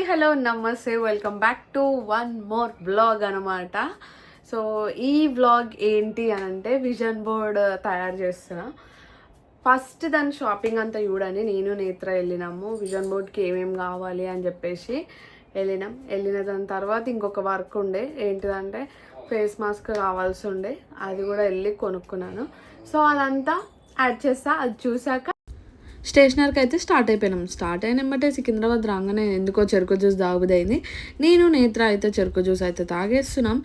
Hello నమస్తే, welcome back to one more blog అనమాట. So ఈ వ్లాగ్ ఏంటి అని అంటే విజన్ బోర్డ్ తయారు చేస్తున్నా. ఫస్ట్ దాని షాపింగ్ అంతా చూడండి. నేను నేత్ర వెళ్ళినాము విజన్ బోర్డ్కి ఏమేమి కావాలి అని చెప్పేసి వెళ్ళిన దాని తర్వాత ఇంకొక వర్క్ ఉండే, ఏంటిదంటే ఫేస్ మాస్క్ కావాల్సి ఉండే, అది కూడా వెళ్ళి కొనుక్కున్నాను. సో అదంతా యాడ్ చేస్తా. అది చూసాక స్టేషనరీకి అయితే స్టార్ట్ అయిపోయినాం. స్టార్ట్ అయినమ్మటే సికింద్రాబాద్ రాగానే ఎందుకో చెరుకు జ్యూస్ తాగుబుద్ధి అయింది. నేను నేత్ర అయితే చెరుకు జ్యూస్ అయితే తాగేస్తున్నాం.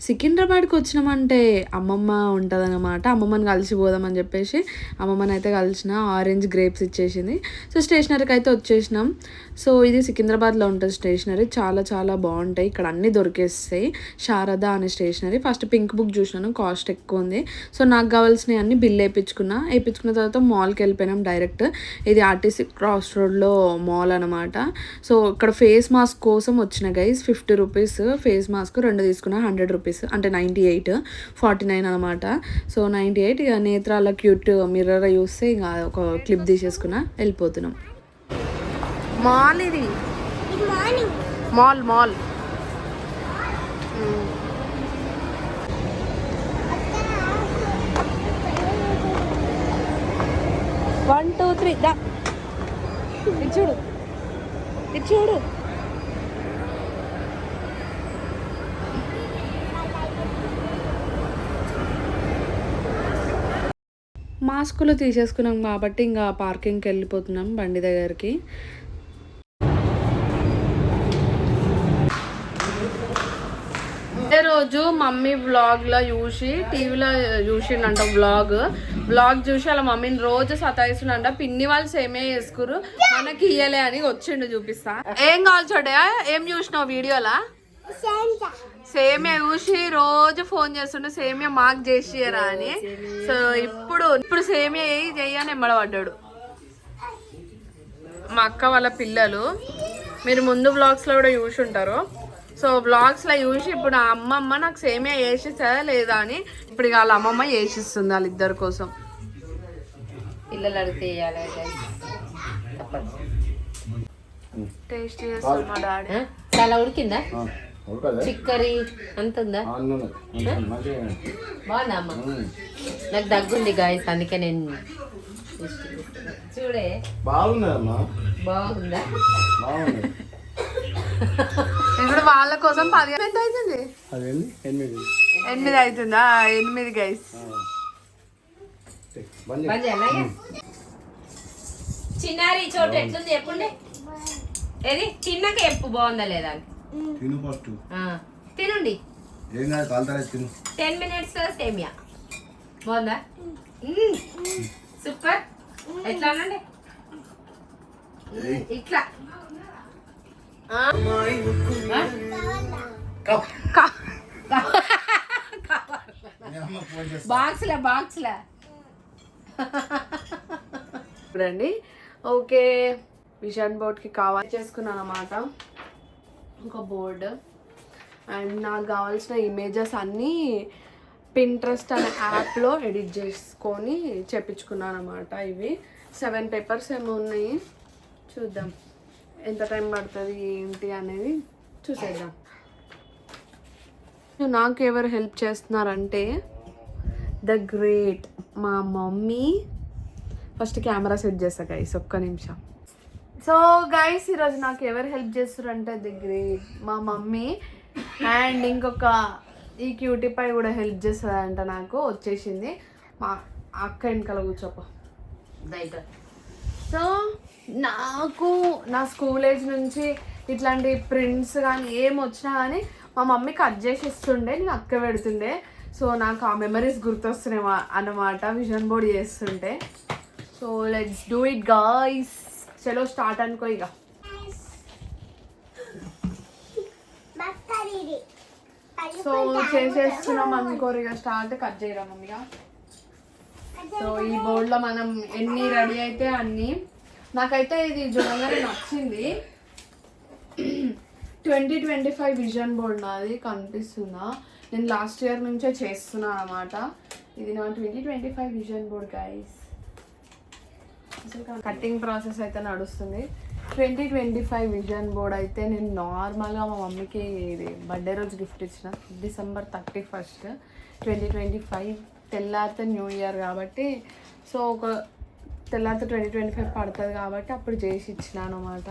సికింద్రాబాద్కి వచ్చినామంటే అమ్మమ్మ ఉంటుందన్నమాట. అమ్మమ్మని కలిసిపోదామని చెప్పేసి అమ్మమ్మని అయితే కలిసిన. ఆరెంజ్ గ్రేప్స్ ఇచ్చేసింది. సో స్టేషనరీకి అయితే వచ్చేసినాం. సో ఇది సికింద్రాబాద్లో ఉంటుంది స్టేషనరీ. చాలా చాలా బాగుంటాయి, ఇక్కడ అన్నీ దొరికేస్తాయి. శారద అనే స్టేషనరీ. ఫస్ట్ పింక్ బుక్ చూసినాను, కాస్ట్ ఎక్కువ ఉంది. సో నాకు కావాల్సినవి అన్నీ బిల్ వేయించుకున్న తర్వాత మాల్కి వెళ్ళిపోయినాం డైరెక్ట్. ఇది ఆర్టీసీ క్రాస్ రోడ్లో మాల్ అనమాట. సో ఇక్కడ ఫేస్ మాస్క్ కోసం వచ్చిన గైస్ 50 రూపీస్ ఫేస్ మాస్క్, 2 తీసుకున్నా 100 రూపీస్, అంటే 98, 49 అనమాట. సో 98. ఇక నేత్రాల క్యూట్ మిర్రర్ చూస్తే ఇక ఒక క్లిప్ తీసేసుకున్నా, వెళ్ళిపోతున్నాం. మాల్ ఇది, మాల్ 1 2 3 దా ఇటు చూడు. మాస్కులు తీసేసుకున్నాం కాబట్టి ఇంకా పార్కింగ్కి వెళ్ళిపోతున్నాం బండి దగ్గరికి. రోజు మమ్మీ వ్లాగ్లో చూసి టీవీలో చూసిండంట. వ్లాగ్ చూసి అలా మమ్మీని రోజు సతాయిస్తుండంట. పిన్ని వాళ్ళు సేమే చేసుకురు, మనకి ఇయ్యలే అని వచ్చిండు. చూపిస్తా. ఏం కావాలి చూడే, ఏం చూసినావు వీడియోలా? సేమియా చూసి రోజు ఫోన్ చేస్తుండే, సేమియా మాకు చేసియరా అని. సో ఇప్పుడు సేమియా చెయ్యని ఎమ్మడబడ్డాడు. మా అక్క వాళ్ళ పిల్లలు, మీరు ముందు వ్లాగ్స్లో కూడా చూసి ఉంటారు. సో వ్లాగ్స్లో చూసి ఇప్పుడు ఆ అమ్మమ్మ నాకు సేమియా వేసిస్తుందా లేదా అని ఇప్పుడు వాళ్ళ అమ్మమ్మ వేసిస్తుంది వాళ్ళిద్దరి కోసం. పిల్లలు అడిగితే టేస్ట్ చేస్తాను మా డాడీ. చాలా ఉడికిందా? చిక్కరి అంత ఉందా? బాగుందా అమ్మ? నాకు దగ్గుంది గాయస్, అందుకే నేను చూడే. బాగుందా? ఇప్పుడు వాళ్ళ కోసం 10 ఎంత అవుతుంది? 8 అవుతుందా? 8 గైస్. చిన్నారి చోటు ఎట్లుంది చెప్పండి. ఏది తిన్నాక చెప్పు బాగుందా లేదా? తినండి. 10 minutes సేమియా బాగుందా? సూపర్. ఎట్లా అనండి, ఇట్లా బాక్స్లా చూడండి. ఓకే, విజన్ బోర్డ్కి కావాలి చేసుకున్నాను అన్నమాట. ఒక బోర్డు అండ్ నాకు కావాల్సిన ఇమేజెస్ అన్నీ పింట్రెస్ట్ అనే యాప్లో ఎడిట్ చేసుకొని చేపించుకున్నాను అన్నమాట. ఇవి 7 పేపర్స్ ఏమో ఉన్నాయి. చూద్దాం ఎంత టైం పడుతుంది ఏంటి అనేది చూసేద్దాం. నాకు ఎవరు హెల్ప్ చేస్తున్నారంటే ద గ్రేట్ మా మమ్మీ. ఫస్ట్ కెమెరా సెట్ చేస్తా గైస్, ఒక్క నిమిషం. సో గైస్ ఈరోజు నాకు ఎవరు హెల్ప్ చేస్తారంటే ద గ్రేట్ మా మమ్మీ. అండ్ ఇంకొక ఈ క్యూటీ పై కూడా హెల్ప్ చేస్తుందంట. నాకు వచ్చేసింది మా అక్క వెనకాల కూర్చోప బయట. సో నాకు నా స్కూల్ ఏజ్ నుంచి ఇట్లాంటి ప్రింట్స్ కానీ ఏం వచ్చినా కానీ మా మమ్మీ కట్ చేసి ఇస్తుండే, నేను అక్క పెడుతుండే. సో నాకు ఆ మెమరీస్ గుర్తొస్తున్నాయి అన్నమాట విజన్ బోర్డ్ చేస్తుంటే. So let's do it guys. చలో స్టార్ట్ అనుకో ఇక. సో చేసేస్తున్నాం అనుకోరు ఇక. స్టార్ట్ కట్ చేయడం మమ్మీగా. సో ఈ బోర్డ్లో మనం ఎన్ని రెడీ అయితే అన్నీ. నాకైతే ఇది చూడగానే నచ్చింది. 2025 విజన్ బోర్డ్ నాది, కనిపిస్తుందా? నేను లాస్ట్ ఇయర్ నుంచే చేస్తున్నా అన్నమాట. ఇది నా 2025 vision board guys. Cutting process అయితే నడుస్తుంది. 2025 విజన్ బోర్డ్ అయితే నేను నార్మల్గా మా మమ్మీకి ఇది బర్త్డే రోజు గిఫ్ట్ ఇచ్చిన December 31st 2025 తెల్లారితే న్యూ ఇయర్ కాబట్టి సో ఒక తెల్లారితే 2025 పడుతుంది కాబట్టి అప్పుడు చేసి ఇచ్చిన అనమాట.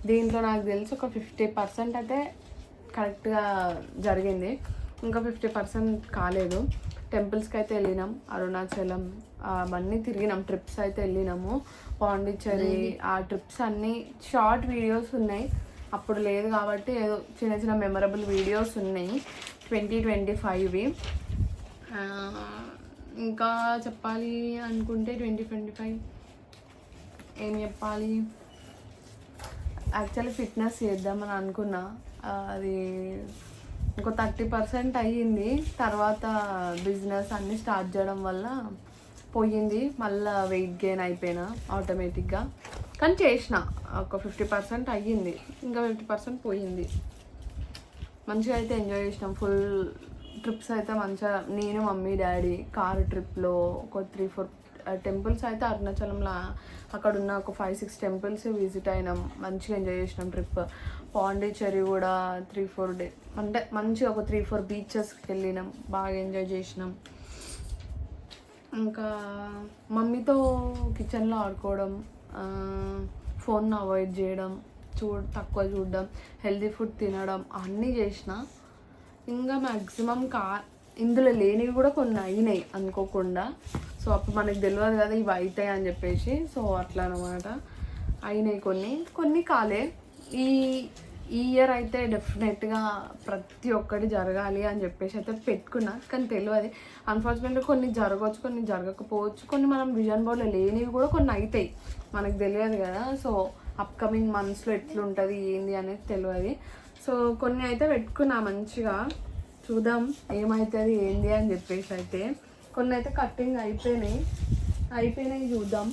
దీంట్లో నాకు తెలిసి ఒక 50% అయితే కరెక్ట్గా జరిగింది, ఇంకా 50% కాలేదు. టెంపుల్స్కి అయితే వెళ్ళినాం, అరుణాచలం అవన్నీ తిరిగినాం, ట్రిప్స్ అయితే వెళ్ళినాము, పాండిచ్చేరి. ఆ ట్రిప్స్ అన్నీ షార్ట్ వీడియోస్ ఉన్నాయి, అప్పుడు లేదు కాబట్టి ఏదో చిన్న చిన్న మెమరబుల్ వీడియోస్ ఉన్నాయి 2025వి. ఇంకా చెప్పాలి అనుకుంటే 2025 ఏం చెప్పాలి, యాక్చువల్లీ ఫిట్నెస్ చేద్దామని అనుకున్నా, అది ఇంకో 30% అయ్యింది. తర్వాత బిజినెస్ అన్నీ స్టార్ట్ చేయడం వల్ల పోయింది, మళ్ళీ వెయిట్ గెయిన్ అయిపోయినా ఆటోమేటిక్గా. కానీ చేసిన ఒక 50% అయ్యింది, ఇంకా 50% పోయింది. మంచిగా అయితే ఎంజాయ్ చేసినాం, ఫుల్ ట్రిప్స్ అయితే మంచిగా నేను మమ్మీ డాడీ కార్ ట్రిప్లో ఒక 3-4 టెంపుల్స్ అయితే అరుణాచలంలో అక్కడ ఉన్న ఒక 5-6 టెంపుల్స్ విజిట్ అయినాం, మంచిగా ఎంజాయ్ చేసినాం ట్రిప్. పాండిచ్చేరి కూడా 3-4 డే అంటే మంచిగా ఒక 3-4 బీచెస్కి వెళ్ళినాం, బాగా ఎంజాయ్ చేసినాం. ఇంకా మమ్మీతో కిచెన్లో ఆడుకోవడం, ఫోన్ను అవాయిడ్ చేయడం, తక్కువ చూడడం, హెల్తీ ఫుడ్ తినడం అన్నీ చేసిన. ఇంకా మ్యాక్సిమం ఇందులో లేనివి కూడా కొన్ని అయినాయి అనుకోకుండా. సో అప్పుడు మనకు తెలియదు కదా ఇవి అవుతాయి అని చెప్పేసి, సో అట్లా అనమాట. అయినాయి కొన్ని కాలే. ఈ ఇయర్ అయితే డెఫినెట్గా ప్రతి ఒక్కటి జరగాలి అని చెప్పేసి అయితే పెట్టుకున్నా, కానీ తెలియదు. అన్ఫార్చునేట్గా కొన్ని జరగవచ్చు, కొన్ని జరగకపోవచ్చు, కొన్ని మనం విజన్ బోర్డ్లో లేనివి కూడా కొన్ని అవుతాయి, మనకు తెలియదు కదా. సో అప్కమింగ్ మంత్స్లో ఎట్లుంటుంది ఏంది అనేది తెలియదు. సో కొన్ని అయితే పెట్టుకున్నా మంచిగా, చూద్దాం ఏమవుతుంది ఏంది అని చెప్పేసి. అయితే కొన్ని అయితే కట్టింగ్ అయిపోయినాయి చూద్దాం.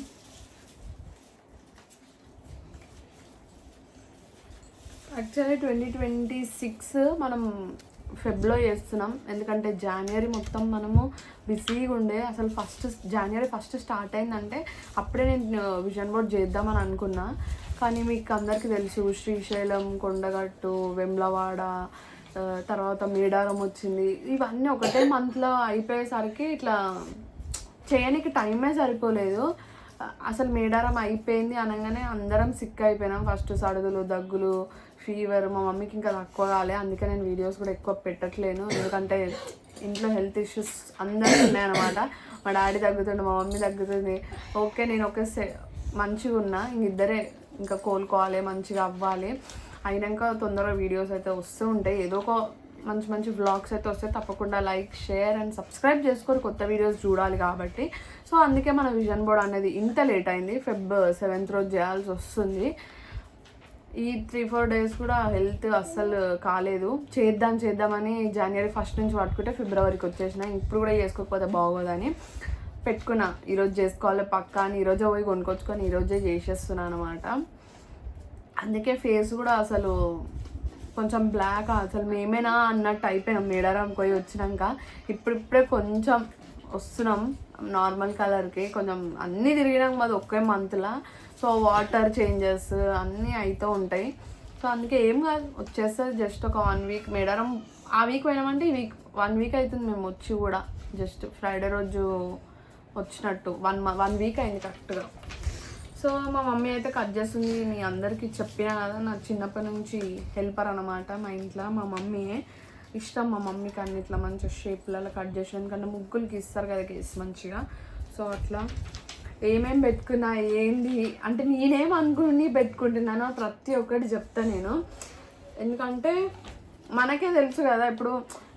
యాక్చువల్లీ 2026 మనం ఫెబ్లో చేస్తున్నాం, ఎందుకంటే జనవరి మొత్తం మనము బిజీగా ఉండే. అసలు జనవరి 1 స్టార్ట్ అయిందంటే అప్పుడే నేను విజన్ బోర్డ్ చేద్దామని అనుకున్నా, కానీ మీకు అందరికీ తెలుసు శ్రీశైలం, కొండగట్టు, వెమ్లవాడ, తర్వాత మేడారం వచ్చింది. ఇవన్నీ ఒకటే మంత్లో అయిపోయేసరికి ఇట్లా చేయడానికి టైమే సరిపోలేదు. అసలు మేడారం అయిపోయింది అనగానే అందరం సిక్ అయిపోయినాం. ఫస్ట్ సడుగులు, దగ్గులు, ఫీవర్. మా మమ్మీకి ఇంకా తక్కువ కాలే, అందుకే నేను వీడియోస్ కూడా ఎక్కువ పెట్టట్లేను, ఎందుకంటే ఇంట్లో హెల్త్ ఇష్యూస్ అందరికీ ఉన్నాయన్నమాట. మా డాడీ తగ్గుతుండే, మా మమ్మీ తగ్గుతుంది. ఓకే నేను మంచిగా ఉన్నా, ఇద్దరే ఇంకా కోలుకోవాలి, మంచిగా అవ్వాలి. అయినాక తొందరగా వీడియోస్ అయితే వస్తూ ఉంటాయి, ఏదో ఒక మంచి వ్లాగ్స్ అయితే వస్తాయి. తప్పకుండా లైక్, షేర్ అండ్ సబ్స్క్రైబ్ చేసుకొని కొత్త వీడియోస్ చూడాలి కాబట్టి. సో అందుకే మన విజన్ బోర్డ్ అనేది ఇంత లేట్ అయింది, Feb 7th రోజు చేయాల్సి వస్తుంది. ఈ 3-4 డేస్ కూడా హెల్త్ అస్సలు కాలేదు. చేద్దామని జనవరి 1 నుంచి పట్టుకుంటే ఫిబ్రవరికి వచ్చేసిన. ఇప్పుడు కూడా చేసుకోకపోతే బాగోదని పెట్టుకున్నా, ఈరోజు చేసుకోవాలి పక్కా అని. ఈరోజే పోయి కొనుక్కొచ్చుకొని ఈరోజే చేసేస్తున్నాను అనమాట. అందుకే ఫేస్ కూడా అసలు కొంచెం బ్లాక్, అసలు మేమేనా అన్నట్టు అయిపోయినాం మేడారం పోయి వచ్చినాక. ఇప్పుడిప్పుడే కొంచెం వస్తున్నాం నార్మల్ కలర్కి, కొంచెం అన్నీ తిరిగినాక మాది ఒకే మంత్లో. సో వాటర్ చేంజెస్ అన్నీ అవుతూ ఉంటాయి. సో అందుకే ఏం కాదు, వచ్చేస్తుంది. జస్ట్ ఒక 1 వీక్ మేడారం ఆ వీక్ పోయినామంటే ఈ వీక్ 1 వీక్ అవుతుంది మేము వచ్చి కూడా. జస్ట్ ఫ్రైడే రోజు వచ్చినట్టు 1 వీక్ అయింది కరెక్ట్గా. సో మా మమ్మీ అయితే కట్ చేస్తుంది. మీ అందరికీ చెప్పినా కదా, నాకు చిన్నప్పటి నుంచి హెల్పర్ అనమాట మా ఇంట్లో. మా మమ్మీయే ఇష్టం, మా మమ్మీకి అన్ని ఇట్లా మంచి షేప్లలో కట్ చేసి, ఎందుకంటే ముగ్గులకి ఇస్తారు కదా కేసు మంచిగా. సో అట్లా ఏమేమి పెట్టుకున్నా ఏంది అంటే నేనేం అనుకుని పెట్టుకుంటున్నానో ప్రతి ఒక్కటి చెప్తా నేను, ఎందుకంటే మనకే తెలుసు కదా ఇప్పుడు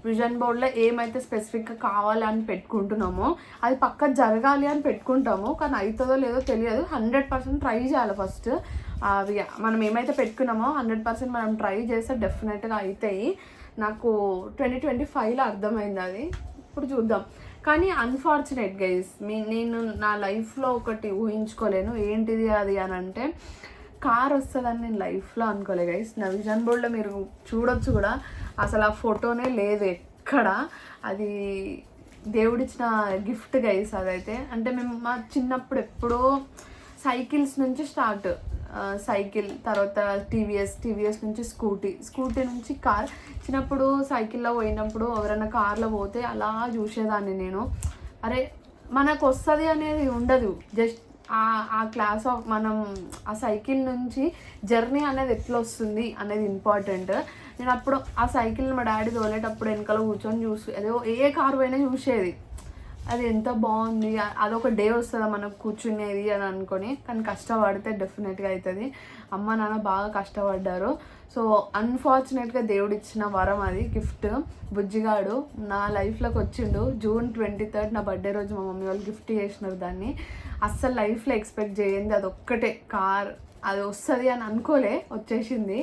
విజన్ బోర్డ్లో ఏమైతే స్పెసిఫిక్గా కావాలి అని పెట్టుకుంటున్నామో అది పక్క జరగాలి అని పెట్టుకుంటాము, కానీ అవుతుందో లేదో తెలియదు. 100% ట్రై చేయాలి ఫస్ట్. అవి మనం ఏమైతే పెట్టుకున్నామో 100% మనం ట్రై చేస్తే డెఫినెట్గా అవుతాయి. నాకు 2025లో అర్థమైంది అది, ఇప్పుడు చూద్దాం. కానీ అన్ఫార్చునేట్ గైస్, నేను నా లైఫ్లో ఒకటి ఊహించుకోలేను, ఏంటిది అది అని అంటే కార్ వస్తుందని నేను లైఫ్లో అనుకోలే గైస్. నా విజన్ బోర్డ్లో మీరు చూడొచ్చు కూడా, అసలు ఆ ఫోటోనే లేదు ఎక్కడ. అది దేవుడిచ్చిన గిఫ్ట్ గైస్ అదైతే. అంటే మేము మా చిన్నప్పుడు ఎప్పుడో సైకిల్స్ నుంచి స్టార్ట్, సైకిల్, తర్వాత టీవీఎస్ నుంచి స్కూటీ నుంచి కార్. చిన్నప్పుడు సైకిల్లో పోయినప్పుడు ఎవరైనా కార్లో పోతే అలా చూసేదాన్ని నేను. అరే మనకు వస్తుంది అనేది ఉండదు, జస్ట్ ఆ క్లాస్ ఆఫ్ మనం ఆ సైకిల్ నుంచి జర్నీ అనేది ఎట్లా వస్తుంది అనేది ఇంపార్టెంట్. నేను అప్పుడు ఆ సైకిల్ని మా డాడీ తోలేటప్పుడు వెనకాల కూర్చొని ఏదో ఏ కారు పోయినా చూసేది. అది ఎంత బాగుంది, అదొక డే వస్తుందా మనకు కూర్చునేది అని అనుకొని. కానీ కష్టపడితే డెఫినెట్గా అవుతుంది. అమ్మ నాన్న బాగా కష్టపడ్డారు. సో అన్ఫార్చునేట్గా దేవుడు ఇచ్చిన వరం, అది గిఫ్ట్. బుజ్జిగాడు నా లైఫ్లోకి వచ్చిండు June 23rd నా బర్త్డే రోజు. మా మమ్మీ వాళ్ళు గిఫ్ట్ చేసినారు దాన్ని. అస్సలు లైఫ్లో ఎక్స్పెక్ట్ చేయండి, అది ఒక్కటే కార్ అది వస్తుంది అని అనుకోలే, వచ్చేసింది.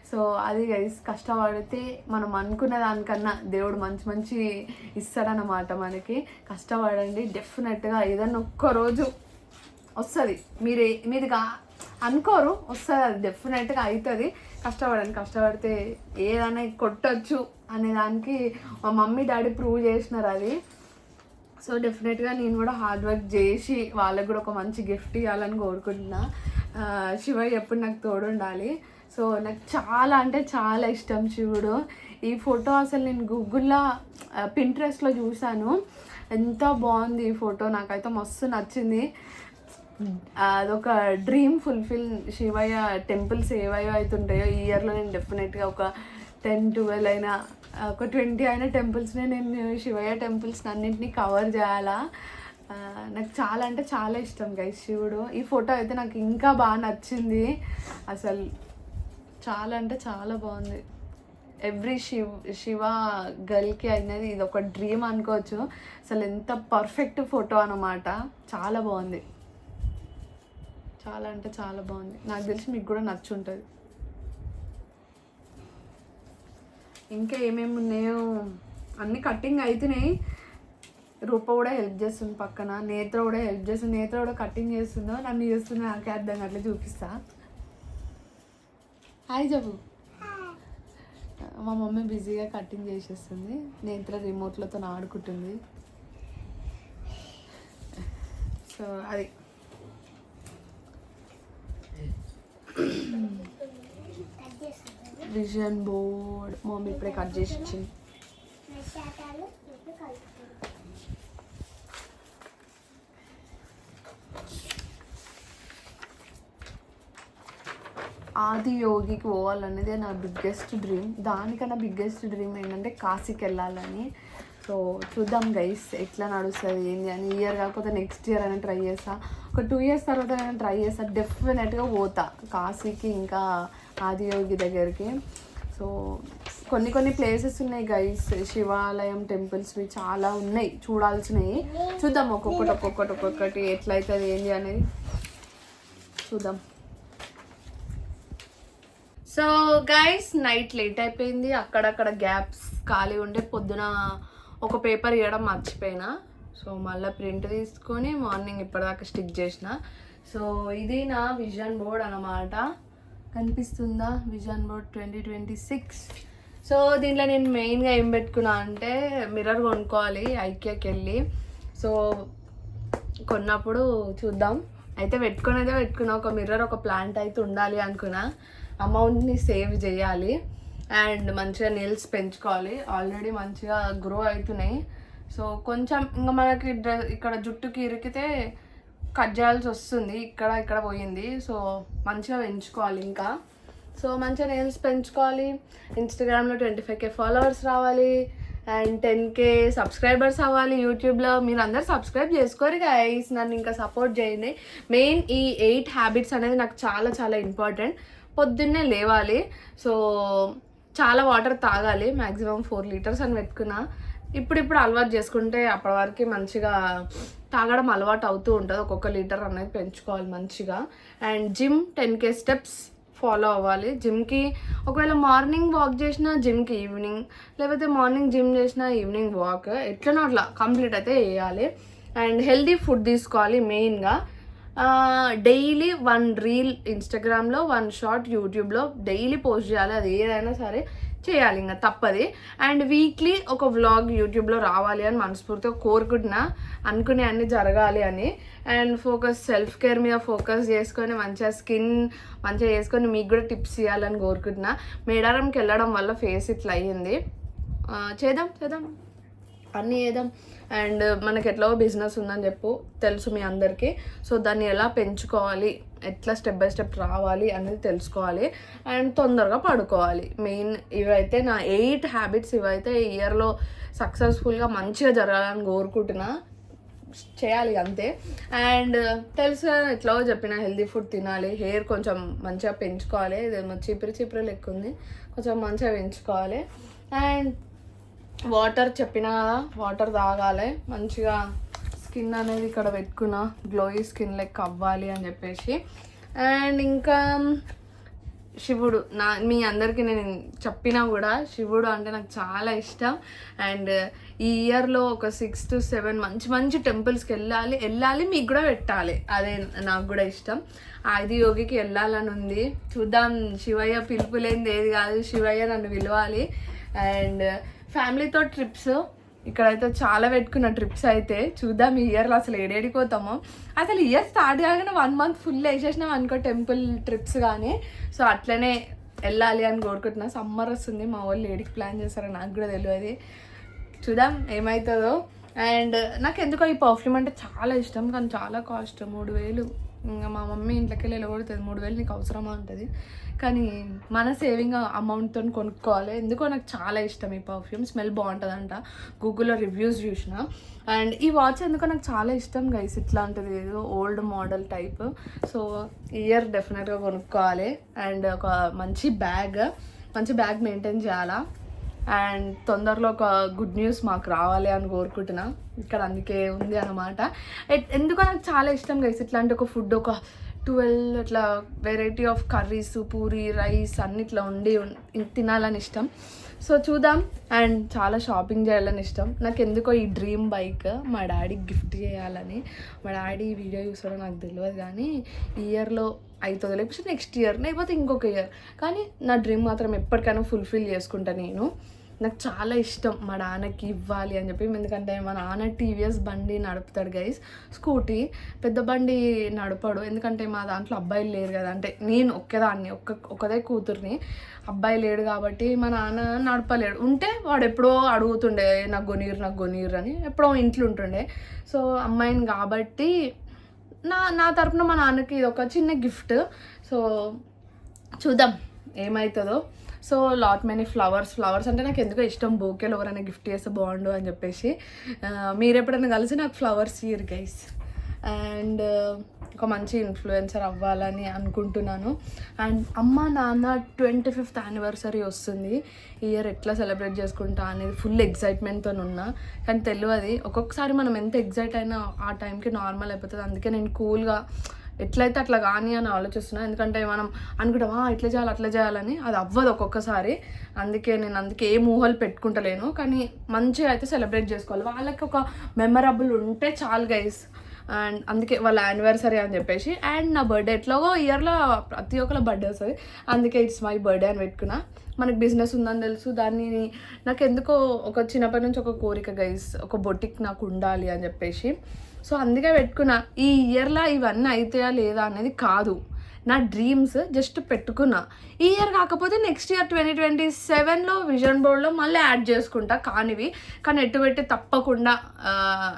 సో అది గైస్, కష్టపడితే మనం అనుకున్న దానికన్నా దేవుడు మంచి ఇస్తాడనమాట మనకి. కష్టపడండి, డెఫినెట్గా ఏదన్నా ఒక్కరోజు వస్తుంది. మీరుగా అనుకోరు, వస్తుంది, అది డెఫినెట్గా అవుతుంది. కష్టపడితే ఏదైనా కొట్టచ్చు అనే దానికి మా మమ్మీ డాడీ ప్రూవ్ చేసినారు అది. సో డెఫినెట్గా నేను కూడా హార్డ్ వర్క్ చేసి వాళ్ళకు కూడా ఒక మంచి గిఫ్ట్ ఇవ్వాలని కోరుకుంటున్నా. శివయ్య ఎప్పుడు నాకు తోడు ఉండాలి. సో నాకు చాలా అంటే చాలా ఇష్టం శివుడు. ఈ ఫోటో అసలు నేను గూగుల్లో పింట్రెస్ట్లో చూశాను, ఎంత బాగుంది ఈ ఫోటో, నాకైతే మస్తు నచ్చింది. అదొక డ్రీమ్ ఫుల్ఫిల్. శివయ్య టెంపుల్స్ ఏవైనా అవుతుంటాయో ఈ ఇయర్లో నేను డెఫినెట్గా ఒక 10-12 అయినా, ఒక 20 అయినా టెంపుల్స్ని నేను శివయ్య టెంపుల్స్ని అన్నింటినీ కవర్ చేయాలా. నాకు చాలా అంటే చాలా ఇష్టం గైస్ శివుడు. ఈ ఫోటో అయితే నాకు ఇంకా బాగా నచ్చింది, అసలు చాలా అంటే చాలా బాగుంది. ఎవ్రీ శివ గర్ల్కి అయినది ఇది ఒక డ్రీమ్ అనుకోవచ్చు. అసలు ఎంత పర్ఫెక్ట్ ఫోటో అన్నమాట, చాలా బాగుంది, చాలా అంటే చాలా బాగుంది. నాకు తెలిసి మీకు కూడా నచ్చుంటుంది. ఇంకా ఏమేమి ఉన్నాయో అన్నీ కటింగ్ అవుతున్నాయి. రూప కూడా హెల్ప్ చేస్తుంది పక్కన, నేత్ర కూడా హెల్ప్ చేస్తుంది. నేత్ర కూడా కటింగ్ చేస్తుందో నన్ను చేస్తుందో నాకే అర్థం అట్లా చూపిస్తా. Hi zebu. మా మమ్మీ బిజీగా కటింగ్ చేసేస్తుంది, నేత్ర రిమోట్లతో ఆడుకుంటుంది. సో అది విజన్ బోర్డ్ మమ్మీ ఇప్పుడే కట్ చేసి ఇచ్చింది. ఆదియోగికి పోవాలనేది నా బిగ్గెస్ట్ డ్రీమ్. దానికన్నా బిగ్గెస్ట్ డ్రీమ్ ఏంటంటే కాశీకి వెళ్ళాలని. సో చూద్దాం గైస్ ఎట్లా నడుస్తుంది ఏంటి అని. ఇయర్ కాకపోతే నెక్స్ట్ ఇయర్ అయినా ట్రై చేస్తా, ఒక 2 years తర్వాత నేను ట్రై చేస్తా, డెఫినెట్గా పోతా కాశీకి, ఇంకా ఆదియోగి దగ్గరికి. సో కొన్ని ప్లేసెస్ ఉన్నాయి గైస్, శివాలయం టెంపుల్స్వి చాలా ఉన్నాయి చూడాల్సినవి. చూద్దాం ఒక్కొక్కటి ఎట్లయితుంది ఏంటి అనేది చూద్దాం. సో గైస్ నైట్ లేట్ అయిపోయింది, అక్కడక్కడ గ్యాప్స్ ఖాళీ ఉంటే పొద్దున ఒక పేపర్ ఇవ్వడం మర్చిపోయినా. సో మళ్ళీ ప్రింట్ తీసుకొని మార్నింగ్ ఇప్పటిదాకా స్టిక్ చేసిన. సో ఇది నా విజన్ బోర్డ్ అన్నమాట, కనిపిస్తుందా? Vision board 2026. సో దీంట్లో నేను మెయిన్గా ఏం పెట్టుకున్నా అంటే మిర్రర్ కొనుక్కోవాలి ఐకియాకి వెళ్ళి. సో కొన్నప్పుడు చూద్దాం, అయితే పెట్టుకున్నా. ఒక మిర్రర్, ఒక ప్లాంట్ అయితే ఉండాలి అనుకున్నా. అమౌంట్ని సేవ్ చేయాలి అండ్ మంచిగా నెయిల్స్ పెంచుకోవాలి. ఆల్రెడీ మంచిగా గ్రో అవుతున్నాయి. సో కొంచెం ఇంకా మనకి ఇక్కడ జుట్టుకి ఇరికితే కట్ చేయాల్సి వస్తుంది, ఇక్కడ పోయింది. సో మంచిగా పెంచుకోవాలి ఇంకా. సో మంచిగా నెయిల్స్ పెంచుకోవాలి. ఇన్స్టాగ్రామ్లో 25K ఫాలోవర్స్ రావాలి అండ్ 10K సబ్స్క్రైబర్స్ అవ్వాలి. యూట్యూబ్లో మీరు అందరు సబ్స్క్రైబ్ చేసుకోరు గైస్, నన్ను ఇంకా సపోర్ట్ చేయండి. మెయిన్ ఈ 8 హ్యాబిట్స్ అనేది నాకు చాలా చాలా ఇంపార్టెంట్. పొద్దున్నే లేవాలి, సో చాలా వాటర్ తాగాలి, మ్యాక్సిమం 4 liters అని పెట్టుకున్నా. ఇప్పుడు అలవాటు చేసుకుంటే అప్పటి వరకు మంచిగా తాగడం అలవాటు అవుతూ ఉంటుంది. ఒక్కొక్క లీటర్ అనేది పెంచుకోవాలి మంచిగా. And gym 10K steps follow అవ్వాలి. జిమ్కి ఒకవేళ మార్నింగ్ వాక్ చేసినా జిమ్కి ఈవినింగ్, లేకపోతే మార్నింగ్ జిమ్ చేసినా ఈవినింగ్ వాక్, ఎట్లనో అట్లా కంప్లీట్ అయితే చేయాలి. అండ్ హెల్దీ ఫుడ్ తీసుకోవాలి మెయిన్గా. డైలీ 1 reel ఇన్స్టాగ్రామ్లో, 1 short యూట్యూబ్లో డైలీ పోస్ట్ చేయాలి. అది ఏదైనా సరే చేయాలి, ఇంకా తప్పది. అండ్ వీక్లీ ఒక వ్లాగ్ యూట్యూబ్లో రావాలి అని మనస్ఫూర్తిగా కోరుకుంటున్నా, అనుకునే అన్నీ జరగాలి అని. అండ్ సెల్ఫ్ కేర్ మీద ఫోకస్ చేసుకొని మంచిగా స్కిన్ మంచిగా చేసుకొని మీకు కూడా టిప్స్ ఇవ్వాలని కోరుకుంటున్నా. మేడారంకి వెళ్ళడం వల్ల ఫేస్ ఇట్లా అయ్యింది. చేద్దాం అన్నీ చేద్దాం. అండ్ మనకి ఎట్లా బిజినెస్ ఉందని తెలుసు మీ అందరికీ. సో దాన్ని ఎలా పెంచుకోవాలి, ఎట్లా స్టెప్ బై స్టెప్ రావాలి అనేది తెలుసుకోవాలి. అండ్ తొందరగా పడుకోవాలి. మెయిన్ ఇవైతే నా 8 హ్యాబిట్స్. ఇవైతే ఇయర్లో సక్సెస్ఫుల్గా మంచిగా జరగాలని కోరుకుంటున్నా, చేయాలి అంతే. అండ్ తెలుసు ఎట్లా చెప్పిన హెల్తీ ఫుడ్ తినాలి, హెయిర్ కొంచెం మంచిగా పెంచుకోవాలి. ఇదేమో చిప్రి లెక్క ఉంది, కొంచెం మంచిగా పెంచుకోవాలి. అండ్ వాటర్ చెప్పినా కదా, వాటర్ తాగాలి మంచిగా. స్కిన్ అనేది ఇక్కడ పెట్టుకున్నా గ్లోయి స్కిన్ లెక్క అవ్వాలి అని చెప్పేసి. అండ్ ఇంకా శివుడు, మీ అందరికీ నేను చెప్పినా కూడా శివుడు అంటే నాకు చాలా ఇష్టం. అండ్ ఈ ఇయర్లో ఒక 6 to 7 మంచి టెంపుల్స్కి వెళ్ళాలి మీకు కూడా పెట్టాలి, అదే నాకు కూడా ఇష్టం. ఆది యోగికి వెళ్ళాలని ఉంది, చూద్దాం. శివయ్య పిలుపు లేనిది ఏది కాదు, శివయ్య నన్ను పిలవాలి. అండ్ ఫ్యామిలీతో ట్రిప్స్ ఇక్కడైతే చాలా పెట్టుకున్న ట్రిప్స్ అయితే, చూద్దాం ఈ ఇయర్లో అసలు ఏడేడికి పోతామో. అసలు ఇయర్ స్టార్ట్ కాగానే 1 month ఫుల్ వేసేసినాం అనుకో టెంపుల్ ట్రిప్స్ కానీ. సో అట్లనే వెళ్ళాలి అని కోరుకుంటున్నా. సమ్మర్ వస్తుంది, మా వాళ్ళు ఏడికి ప్లాన్ చేస్తారో నాకు కూడా తెలియదు, చూద్దాం ఏమవుతుందో. అండ్ నాకు ఎందుకో ఈ పర్ఫ్యూమ్ అంటే చాలా ఇష్టం, కానీ చాలా కాస్ట్ 3000. ఇంకా మా మమ్మీ ఇంట్లోకి వెళ్ళి కొడుతుంది, 3000 నీకు అవసరమా ఉంటుంది. కానీ మన సేవింగ్ అమౌంట్తో కొనుక్కోవాలి. ఎందుకో నాకు చాలా ఇష్టం ఈ పర్ఫ్యూమ్, స్మెల్ బాగుంటుందంట, గూగుల్లో రివ్యూస్ చూసిన. అండ్ ఈ వాచ్ ఎందుకో నాకు చాలా ఇష్టం గైస్, ఇట్లాంటిది ఏదో old model type. So year డెఫినెట్గా కొనుక్కోవాలి. అండ్ ఒక మంచి బ్యాగ్ మెయింటైన్ చేయాలా. అండ్ తొందరలో ఒక గుడ్ న్యూస్ మాకు రావాలి అని కోరుకుంటున్నా, ఇక్కడ అందుకే ఉంది అనమాట. ఎందుకో నాకు చాలా ఇష్టం గైస్ ఇట్లాంటి ఒక ఫుడ్, ఒక 12 అట్లా variety of curries, puri, rice అన్ని ఇట్లా ఉండి తినాలని ఇష్టం. సో చూద్దాం. అండ్ చాలా షాపింగ్ చేయాలని ఇష్టం. నాకు ఎందుకో ఈ డ్రీమ్ బైక్ మా డాడీకి గిఫ్ట్ చేయాలని. మా డాడీ వీడియో చూసాడో నాకు తెలియదు, కానీ ఈ ఇయర్లో అవుతుంది, లేకపోతే నెక్స్ట్ ఇయర్, లేకపోతే ఇంకొక ఇయర్. కానీ నా డ్రీమ్ మాత్రం ఎప్పటికైనా ఫుల్ఫిల్ చేసుకుంటా నేను. నాకు చాలా ఇష్టం మా నాన్నకి ఇవ్వాలి అని చెప్పి. ఎందుకంటే మా నాన్న టీవీఎస్ బండి నడుపుతాడు గైస్, స్కూటీ, పెద్ద బండి నడపడు. ఎందుకంటే మా దాంట్లో అబ్బాయిలు లేరు కదా, అంటే నేను ఒక్కదాన్ని ఒక్కదే కూతుర్ని, అబ్బాయి లేడు కాబట్టి మా నాన్న నడపలేడు. ఉంటే వాడు ఎప్పుడో అడుగుతుండే నాకు కొనీరు అని, ఎప్పుడో ఇంట్లో ఉంటుండే. సో అమ్మాయిని కాబట్టి నా తరపున మా నాన్నకి ఇది ఒక చిన్న గిఫ్ట్. సో చూద్దాం ఏమవుతుందో. సో లాట్ మెనీ ఫ్లవర్స్ అంటే నాకు ఎందుకో ఇష్టం. బోకేలు ఎవరైనా గిఫ్ట్ చేస్తే బాగుండు అని చెప్పేసి. మీరు ఎప్పుడైనా కలిసి నాకు ఫ్లవర్స్ ఇయర్ గైస్. అండ్ ఒక మంచి ఇన్ఫ్లుయెన్సర్ అవ్వాలని అనుకుంటున్నాను. అండ్ అమ్మ నాన్న 25th యానివర్సరీ వస్తుంది. ఈ ఇయర్ ఎట్లా సెలబ్రేట్ చేసుకుంటా అనేది ఫుల్ ఎగ్జైట్మెంట్తో ఉన్నా. కానీ తెలియదు, ఒక్కొక్కసారి మనం ఎంత ఎగ్జైట్ అయినా ఆ టైంకి నార్మల్ అయిపోతుంది. అందుకే నేను కూల్గా ఎట్లయితే అట్లా కానీ అని ఆలోచిస్తున్నాను. ఎందుకంటే మనం అనుకుంటాం అట్లా చేయాలని, అది అవ్వదు ఒక్కొక్కసారి. అందుకే ఏ ఊహలు పెట్టుకుంటలేను. కానీ మంచిగా అయితే సెలబ్రేట్ చేసుకోవాలి, వాళ్ళకి ఒక మెమరబుల్ ఉంటే చాలు గైస్. అండ్ అందుకే వాళ్ళ యానివర్సరీ అని చెప్పేసి. అండ్ నా బర్త్డే ఎట్లాగో ఇయర్లో ప్రతి ఒక్కళ్ళ బర్త్డే వస్తుంది, అందుకే ఇట్స్ మై బర్త్డే అని పెట్టుకున్నా. మనకి బిజినెస్ ఉందని తెలుసు, దాన్ని నాకు ఎందుకో ఒక చిన్నప్పటి నుంచి ఒక కోరిక గైస్, ఒక బొటిక్ నాకు ఉండాలి అని చెప్పేసి. సో అందుకే పెట్టుకున్నా. ఈ ఇయర్లో ఇవన్నీ అవుతాయా లేదా అనేది కాదు, నా డ్రీమ్స్ జస్ట్ పెట్టుకున్నా. ఈ ఇయర్ కాకపోతే నెక్స్ట్ ఇయర్ 2027లో విజన్ బోర్డ్లో మళ్ళీ యాడ్ చేసుకుంటా కానివి. కానీ ఎట్టుబెట్టి తప్పకుండా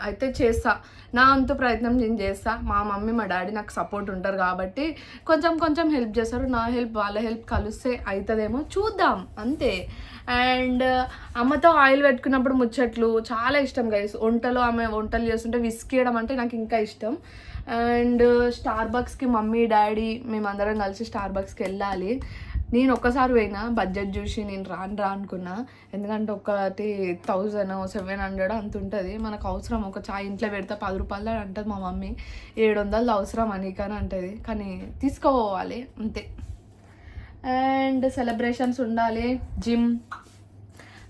అయితే చేస్తా, నా అంతు ప్రయత్నం నేను చేస్తా. మా మమ్మీ మా డాడీ నాకు సపోర్ట్ ఉంటారు కాబట్టి కొంచెం హెల్ప్ చేస్తారు. నా హెల్ప్ వాళ్ళ హెల్ప్ కలిస్తే అవుతుందేమో, చూద్దాం అంతే. అండ్ అమ్మతో ఆయిల్ పెట్టుకున్నప్పుడు ముచ్చట్లు చాలా ఇష్టం గైస్. ఆమె వంటలు చేస్తుంటే విసికేయడం అంటే నాకు ఇంకా ఇష్టం. అండ్ స్టార్బక్స్కి మమ్మీ డాడీ మేమందరం కలిసి స్టార్బక్స్కి వెళ్ళాలి. నేను ఒక్కసారి పోయినా, బడ్జెట్ చూసి నేను రాను అనుకున్నా. ఎందుకంటే ఒకటి 1700 అంత ఉంటుంది. మనకు అవసరం ఒక చాయ్ ఇంట్లో పెడితే 10 రూపాయలు అంటుంది మా మమ్మీ, 700 అవసరం అని అంటుంది. కానీ తీసుకోవాలి అంతే. అండ్ సెలబ్రేషన్స్ ఉండాలి.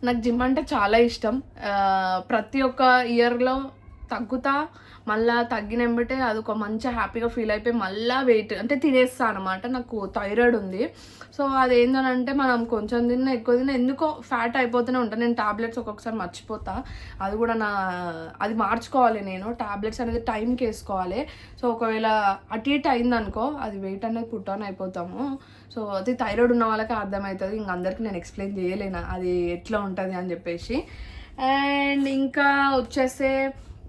నాకు జిమ్ అంటే చాలా ఇష్టం. ప్రతి ఒక్క ఇయర్లో తగ్గుతా, మళ్ళీ తగ్గినంబటే అది ఒక మంచి హ్యాపీగా ఫీల్ అయిపోయి మళ్ళీ వెయిట్ అంటే తినేస్తా అనమాట. నాకు థైరాయిడ్ ఉంది. సో అదేంటంటే మనం కొంచెం తిన్నా ఎక్కువ తిన్నా ఎందుకో ఫ్యాట్ అయిపోతూనే ఉంటాను. నేను టాబ్లెట్స్ ఒక్కొక్కసారి మర్చిపోతా. అది కూడా అది మార్చుకోవాలి. నేను టాబ్లెట్స్ అనేది టైంకి వేసుకోవాలి. సో ఒకవేళ అటు ఇటు అయిందనుకో అది వెయిట్ అనేది పుట్ ఆన్ అయిపోతాము. సో అది థైరాయిడ్ ఉన్న వాళ్ళకి అర్థమవుతుంది. ఇంక అందరికీ నేను ఎక్స్ప్లెయిన్ చేయలేను అది ఎట్లా ఉంటుంది అని చెప్పేసి. అండ్ ఇంకా వచ్చేస్తే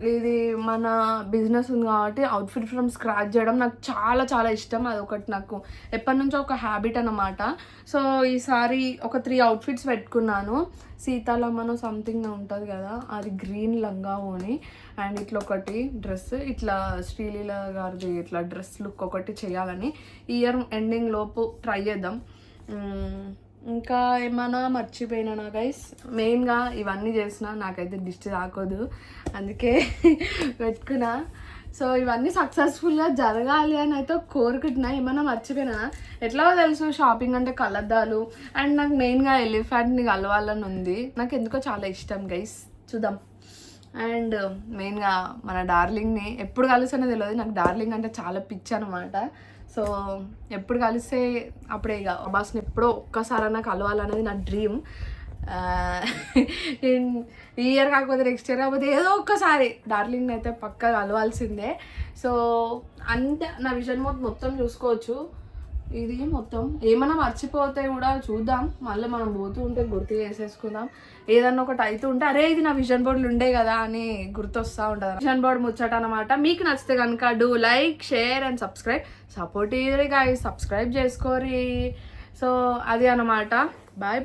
ఇది మన బిజినెస్ ఉంది కాబట్టి అవుట్ఫిట్ ఫ్రమ్ స్క్రాచ్ చేయడం నాకు చాలా చాలా ఇష్టం. అదొకటి నాకు ఎప్పటి నుంచో ఒక హ్యాబిట్ అన్నమాట. సో ఈసారి ఒక 3 అవుట్ఫిట్స్ పెట్టుకున్నాను. సీతారామను సంథింగ్ ఉంటుంది కదా, అది గ్రీన్ లంగా ఓని అండ్ ఇట్లా ఒకటి డ్రెస్, ఇట్లా శ్రీలీల గారిది ఇట్లా డ్రెస్ లుక్ ఒకటి చేయాలని ఇయర్ ఎండింగ్ లోపు ట్రై చేద్దాం. ఇంకా ఏమైనా మర్చిపోయినా గైస్, మెయిన్గా ఇవన్నీ చేసిన నాకైతే దిష్టి తాకోదు అందుకే పెట్టుకున్నా. సో ఇవన్నీ సక్సెస్ఫుల్గా జరగాలి అని అయితే కోరుకుంటున్నా. ఏమైనా మర్చిపోయినా ఎట్లా తెలుసు, షాపింగ్ అంటే కలద్దాలు అండ్ నాకు మెయిన్గా ఎలిఫెంట్ని కలవాలని ఉంది. నాకు ఎందుకో చాలా ఇష్టం గైస్, చూద్దాం. అండ్ మెయిన్గా మన డార్లింగ్ని ఎప్పుడు కలుస్తానో తెలియదు. నాకు డార్లింగ్ అంటే చాలా పిచ్చి అనమాట. సో ఎప్పుడు కలిస్తే అప్పుడే ఇక బాస్ని ఎప్పుడో ఒక్కసారైనా కలవాలనేది నా డ్రీమ్. ఈ ఇయర్ కాకపోతే నెక్స్ట్ ఇయర్ కాకపోతే ఏదో ఒక్కసారి డార్లింగ్ని అయితే పక్కా కలవాల్సిందే. సో అంతే నా విజన్ మొత్తం చూసుకోవచ్చు. ఇది మొత్తం ఏమైనా మర్చిపోతే కూడా చూద్దాం, మళ్ళీ మనం పోతూ ఉంటే గుర్తు చేసేసుకుందాం. ఏదన్నా ఒకటి అవుతూ ఉంటే అరే ఇది నా విజన్ బోర్డులు ఉండే కదా అని గుర్తొస్తూ ఉంటుంది. విజన్ బోర్డ్ ముచ్చట అనమాట. మీకు నచ్చితే కనుక do like, share and subscribe. Support ఇయ్యరు గాయ్స్, సబ్స్క్రైబ్ చేసుకోరి. సో అది అనమాట. Bye bye.